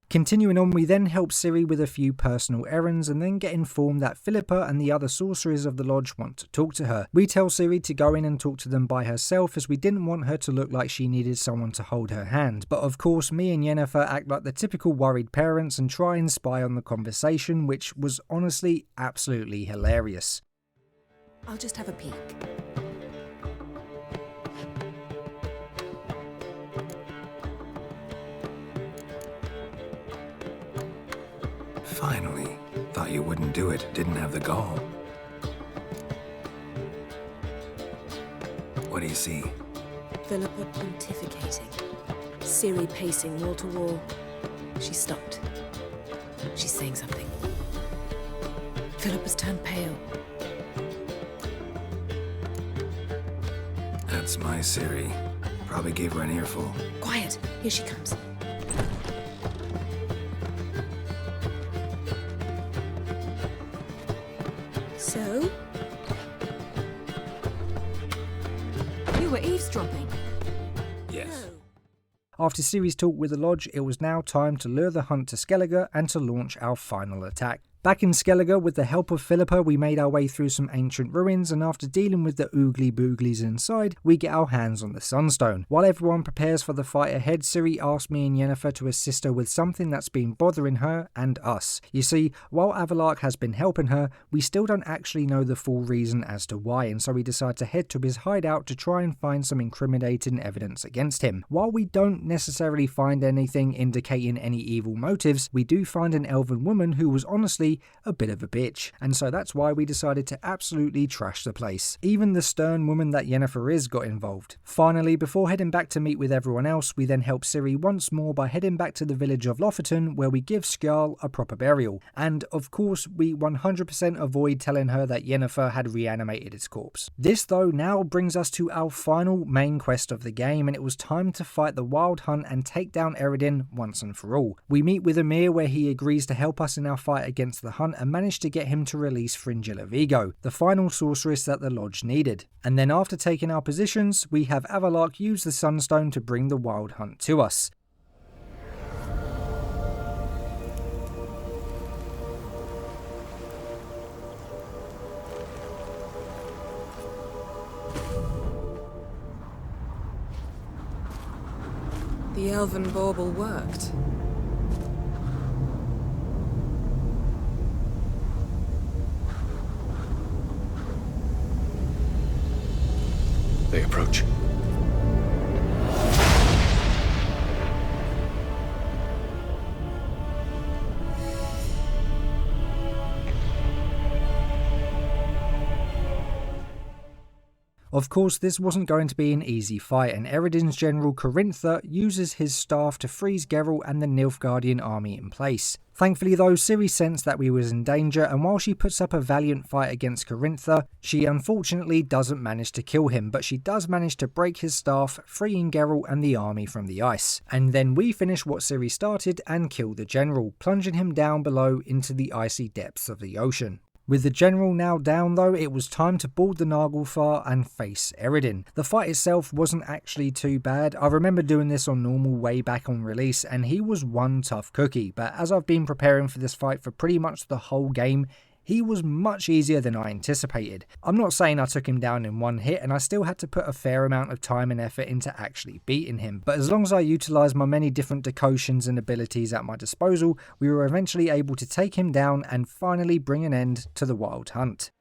Speaker 1: Continuing on, we then help Ciri with a few personal errands and then get informed that Philippa and the other sorcerers of the lodge want to talk to her. We tell Ciri to go in and talk to them by herself, as we didn't want her to look like she needed someone to hold her hand, but of course me and Yennefer act like the typical worried parents and try and spy on the conversation, which was honestly absolutely hilarious.
Speaker 9: I'll just have a peek.
Speaker 3: Finally, thought Thought you wouldn't do it, didn't have the gall. What do you see?
Speaker 9: Philippa pontificating. Ciri pacing wall to wall. She stopped. She's saying something. Philippa's turned pale.
Speaker 3: That's my Ciri. Probably gave her an earful.
Speaker 9: Quiet! Here she comes. So? You were eavesdropping?
Speaker 3: Yes.
Speaker 1: After Ciri's talk with the Lodge, it was now time to lure the hunt to Skellige and to launch our final attack. Back in Skellige, with the help of Philippa, we made our way through some ancient ruins, and after dealing with the oogly booglies inside, we get our hands on the Sunstone. While everyone prepares for the fight ahead, Ciri asked me and Yennefer to assist her with something that's been bothering her and us. You see, while Avallac'h has been helping her, we still don't actually know the full reason as to why, and so we decide to head to his hideout to try and find some incriminating evidence against him. While we don't necessarily find anything indicating any evil motives, we do find an elven woman who was honestly a bit of a bitch, and so that's why we decided to absolutely trash the place. Even the stern woman that Yennefer is got involved. Finally, before heading back to meet with everyone else, we then help Ciri once more by heading back to the village of Lofoten, where we give Skjarl a proper burial, and of course we 100% avoid telling her that Yennefer had reanimated his corpse. This though now brings us to our final main quest of the game, and it was time to fight the Wild Hunt and take down Eredin once and for all. We meet with Emir, where he agrees to help us in our fight against the Hunt and managed to get him to release Fringilla Vigo, the final sorceress that the Lodge needed. And then after taking our positions, we have Avallac'h use the Sunstone to bring the Wild Hunt to us.
Speaker 9: The elven bauble worked.
Speaker 3: They approach.
Speaker 1: Of course, this wasn't going to be an easy fight, and Eredin's general Corintha uses his staff to freeze Geralt and the Nilfgaardian army in place. Thankfully though, Ciri sensed that we was in danger, and while she puts up a valiant fight against Corintha, she unfortunately doesn't manage to kill him, but she does manage to break his staff, freeing Geralt and the army from the ice. And then we finish what Ciri started and kill the general, plunging him down below into the icy depths of the ocean. With the general now down though, it was time to board the Naglfar and face Eredin. The fight itself wasn't actually too bad. I remember doing this on normal way back on release, and he was one tough cookie, but as I've been preparing for this fight for pretty much the whole game, he was much easier than I anticipated. I'm not saying I took him down in one hit, and I still had to put a fair amount of time and effort into actually beating him, but as long as I utilised my many different decotions and abilities at my disposal, we were eventually able to take him down and finally bring an end to the Wild Hunt.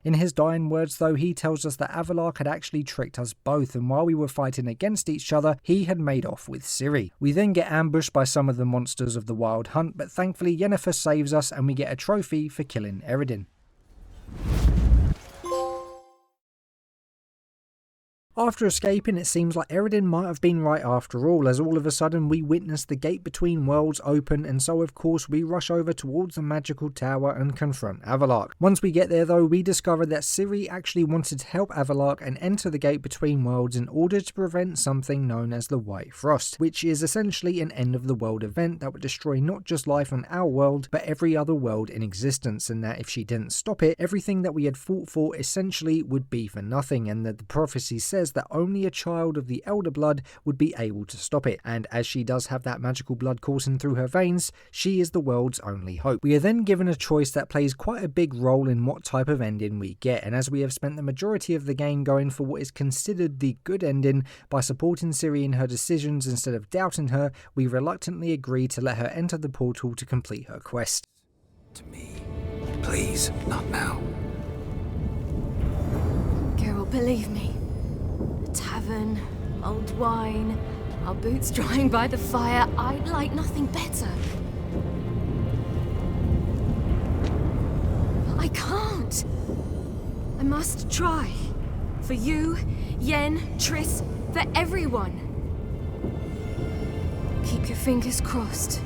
Speaker 1: In his dying words though, he tells us that Avallac'h had actually tricked us both, and while we were fighting against each other, he had made off with Ciri. We then get ambushed by some of the monsters of the Wild Hunt, but thankfully Yennefer saves us and we get a trophy for killing Eredin. After escaping, it seems like Eredin might have been right after all, as all of a sudden we witness the gate between worlds open, and so of course we rush over towards the magical tower and confront Avallac'h. Once we get there though, we discover that Ciri actually wanted to help Avallac'h and enter the gate between worlds in order to prevent something known as the White Frost, which is essentially an end of the world event that would destroy not just life on our world, but every other world in existence, and that if she didn't stop it, everything that we had fought for essentially would be for nothing, and that the prophecy says swears that only a child of the Elder Blood would be able to stop it, and as she does have that magical blood coursing through her veins, she is the world's only hope. We are then given a choice that plays quite a big role in what type of ending we get, and as we have spent the majority of the game going for what is considered the good ending by supporting Ciri in her decisions instead of doubting her, we reluctantly agree to let her enter the portal to complete her quest.
Speaker 3: To me. Please, not now.
Speaker 11: Geralt, believe me. A tavern, old wine, our boots drying by the fire. I'd like nothing better. But I can't. I must try. For you, Yen, Triss, for everyone. Keep your fingers crossed.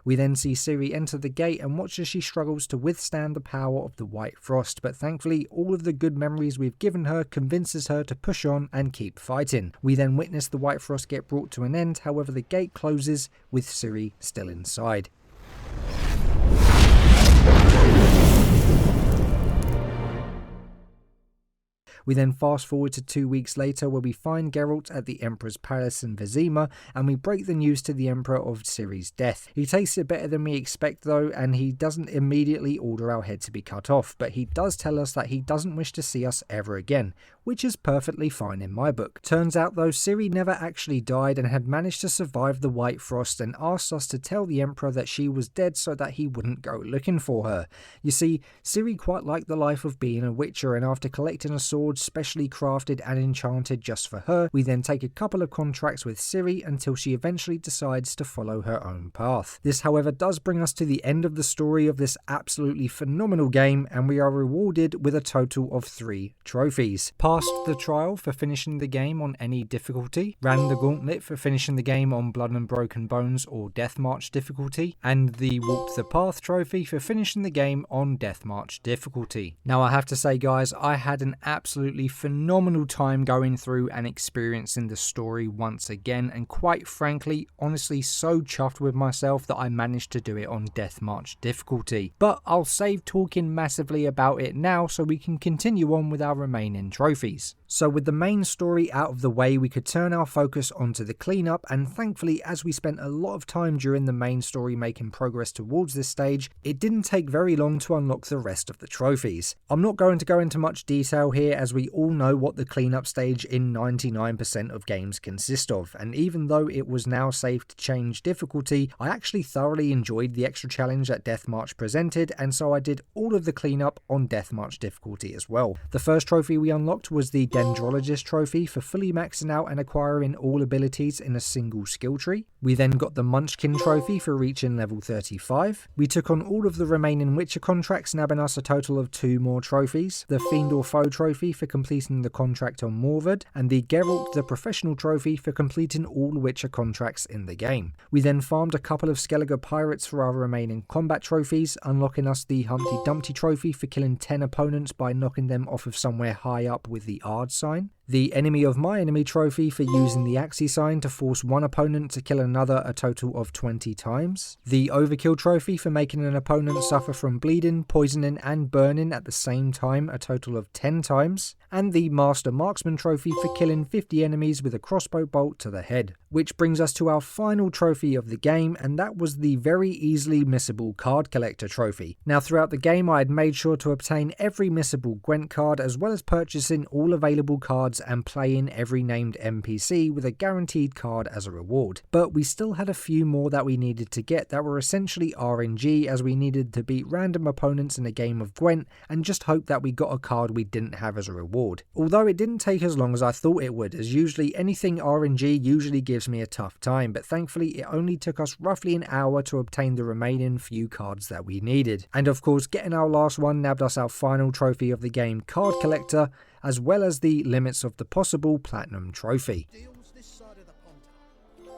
Speaker 1: We then see Ciri enter the gate and watch as she struggles to withstand the power of the White Frost, but thankfully all of the good memories we've given her convinces her to push on and keep fighting. We then witness the White Frost get brought to an end, however the gate closes with Ciri still inside. We then fast forward to 2 weeks later where we find Geralt at the Emperor's Palace in Vizima and we break the news to the Emperor of Ciri's death. He takes it better than we expect though, and he doesn't immediately order our head to be cut off, but he does tell us that he doesn't wish to see us ever again, which is perfectly fine in my book. Turns out though, Ciri never actually died and had managed to survive the White Frost and asked us to tell the Emperor that she was dead so that he wouldn't go looking for her. You see, Ciri quite liked the life of being a witcher, and after collecting a sword specially crafted and enchanted just for her, we then take a couple of contracts with Ciri until she eventually decides to follow her own path. This however does bring us to the end of the story of this absolutely phenomenal game, and we are rewarded with a total of 3 trophies. Passed the trial for finishing the game on any difficulty, ran the gauntlet for finishing the game on Blood and Broken Bones or Death March difficulty, and the Walked the Path trophy for finishing the game on Death March difficulty. Now I have to say guys, I had an absolutely phenomenal time going through and experiencing the story once again, and quite frankly, honestly so chuffed with myself that I managed to do it on Death March difficulty. But I'll save talking massively about it now so we can continue on with our remaining trophies. So with the main story out of the way, we could turn our focus onto the cleanup, and thankfully as we spent a lot of time during the main story making progress towards this stage, it didn't take very long to unlock the rest of the trophies. I'm not going to go into much detail here as we all know what the cleanup stage in 99% of games consist of, and even though it was now safe to change difficulty, I actually thoroughly enjoyed the extra challenge that Death March presented, and so I did all of the cleanup on Death March difficulty as well. The first trophy we unlocked was the Dendrologist trophy for fully maxing out and acquiring all abilities in a single skill tree. We then got the Munchkin trophy for reaching level 35. We took on all of the remaining Witcher contracts, nabbing us a total of 2 more trophies. The Fiend or Foe trophy for completing the contract on Morvad, and the Geralt the Professional trophy for completing all Witcher contracts in the game. We then farmed a couple of Skellige pirates for our remaining combat trophies, unlocking us the Humpty Dumpty trophy for killing 10 opponents by knocking them off of somewhere high up with the Ard sign. The Enemy of My Enemy trophy for using the Axii sign to force one opponent to kill another a total of 20 times. The Overkill trophy for making an opponent suffer from bleeding, poisoning and burning at the same time a total of 10 times. And the Master Marksman trophy for killing 50 enemies with a crossbow bolt to the head. Which brings us to our final trophy of the game, and that was the very easily missable card collector trophy. Now throughout the game I had made sure to obtain every missable Gwent card, as well as purchasing all available cards and playing every named NPC with a guaranteed card as a reward. But we still had a few more that we needed to get that were essentially RNG, as we needed to beat random opponents in a game of Gwent and just hope that we got a card we didn't have as a reward. Although it didn't take as long as I thought it would, as usually anything RNG usually gives me a tough time, but thankfully it only took us roughly an hour to obtain the remaining few cards that we needed. And of course getting our last one nabbed us our final trophy of the game, Card Collector, as well as the Limits of the Possible Platinum trophy.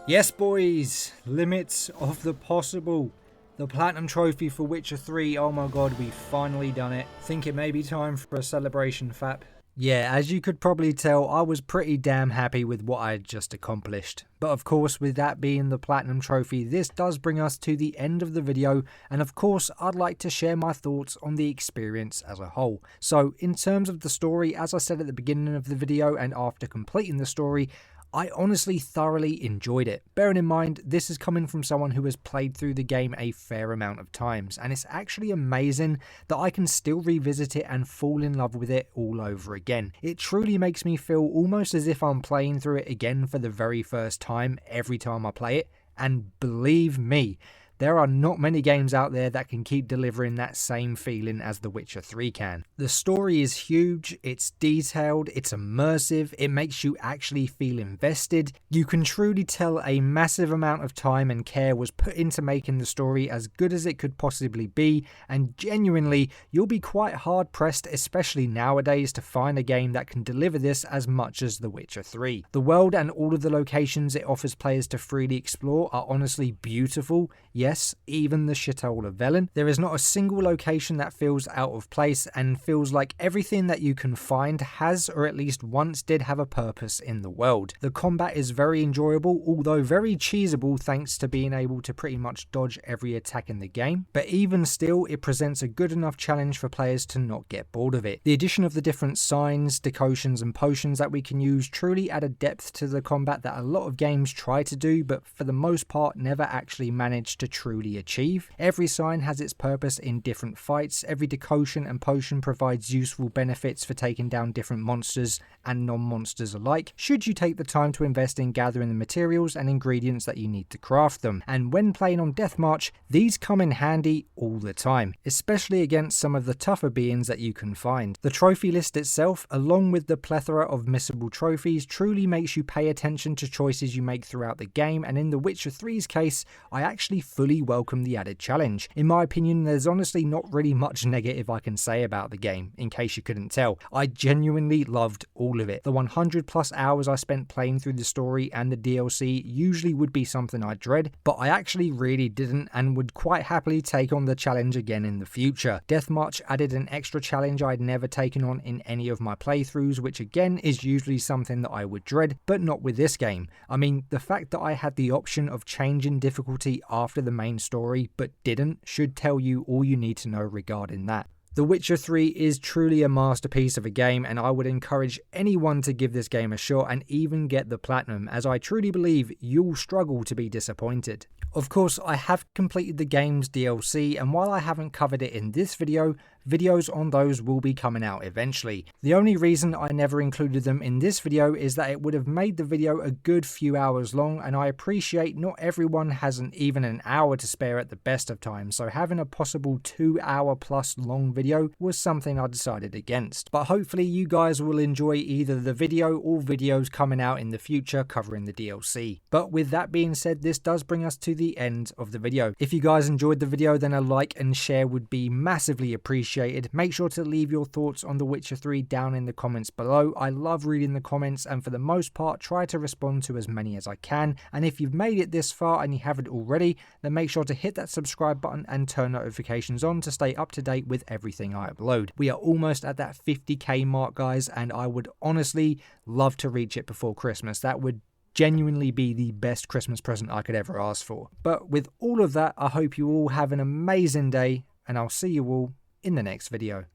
Speaker 1: Yes boys, Limits of the Possible. The Platinum trophy for Witcher 3, oh my god, we've finally done it. Think it may be time for a celebration, Fap. Yeah, as you could probably tell, I was pretty damn happy with what I had just accomplished. But of course, with that being the Platinum Trophy, this does bring us to the end of the video, and of course, I'd like to share my thoughts on the experience as a whole. So, in terms of the story, as I said at the beginning of the video and after completing the story, I honestly thoroughly enjoyed it. Bearing in mind, this is coming from someone who has played through the game a fair amount of times, and it's actually amazing that I can still revisit it and fall in love with it all over again. It truly makes me feel almost as if I'm playing through it again for the very first time every time I play it, and believe me, there are not many games out there that can keep delivering that same feeling as The Witcher 3 can. The story is huge, it's detailed, it's immersive, it makes you actually feel invested. You can truly tell a massive amount of time and care was put into making the story as good as it could possibly be, and genuinely, you'll be quite hard pressed, especially nowadays, to find a game that can deliver this as much as The Witcher 3. The world and all of the locations it offers players to freely explore are honestly beautiful. Yes, even the shithole of Velen. There is not a single location that feels out of place and feels like everything that you can find has, or at least once did, have a purpose in the world. The combat is very enjoyable, although very cheesable thanks to being able to pretty much dodge every attack in the game, but even still it presents a good enough challenge for players to not get bored of it. The addition of the different signs, decotions and potions that we can use truly add a depth to the combat that a lot of games try to do, but for the most part never actually manage to truly achieve. Every sign has its purpose in different fights, every decoction and potion provides useful benefits for taking down different monsters and non-monsters alike, should you take the time to invest in gathering the materials and ingredients that you need to craft them. And when playing on Deathmarch, these come in handy all the time, especially against some of the tougher beings that you can find. The trophy list itself, along with the plethora of missable trophies, truly makes you pay attention to choices you make throughout the game, and in The Witcher 3's case, I actually fully welcome the added challenge. In my opinion, there's honestly not really much negative I can say about the game, in case you couldn't tell. I genuinely loved all of it. The 100 plus hours I spent playing through the story and the DLC usually would be something I dread, but I actually really didn't and would quite happily take on the challenge again in the future. Deathmarch added an extra challenge I'd never taken on in any of my playthroughs, which again is usually something that I would dread, but not with this game. I mean, the fact that I had the option of changing difficulty after the main story but didn't should tell you all you need to know regarding that. The Witcher 3 is truly a masterpiece of a game, and I would encourage anyone to give this game a shot and even get the platinum, as I truly believe you'll struggle to be disappointed. Of course, I have completed the game's DLC, and while I haven't covered it in this video, videos on those will be coming out eventually. The only reason I never included them in this video is that it would have made the video a good few hours long, and I appreciate not everyone has even an hour to spare at the best of times, so having a possible 2 hour plus long video was something I decided against. But hopefully you guys will enjoy either the video or videos coming out in the future covering the DLC. But with that being said, this does bring us to the end of the video. If you guys enjoyed the video, then a like and share would be massively appreciated. Make sure to leave your thoughts on The Witcher 3 down in the comments below. I love reading the comments, and for the most part try to respond to as many as I can. And if you've made it this far and you haven't already, then make sure to hit that subscribe button and turn notifications on to stay up to date with everything I upload. We are almost at that 50k mark, guys, and I would honestly love to reach it before Christmas. That would genuinely be the best Christmas present I could ever ask for. But with all of that, I hope you all have an amazing day, and I'll see you all in the next video.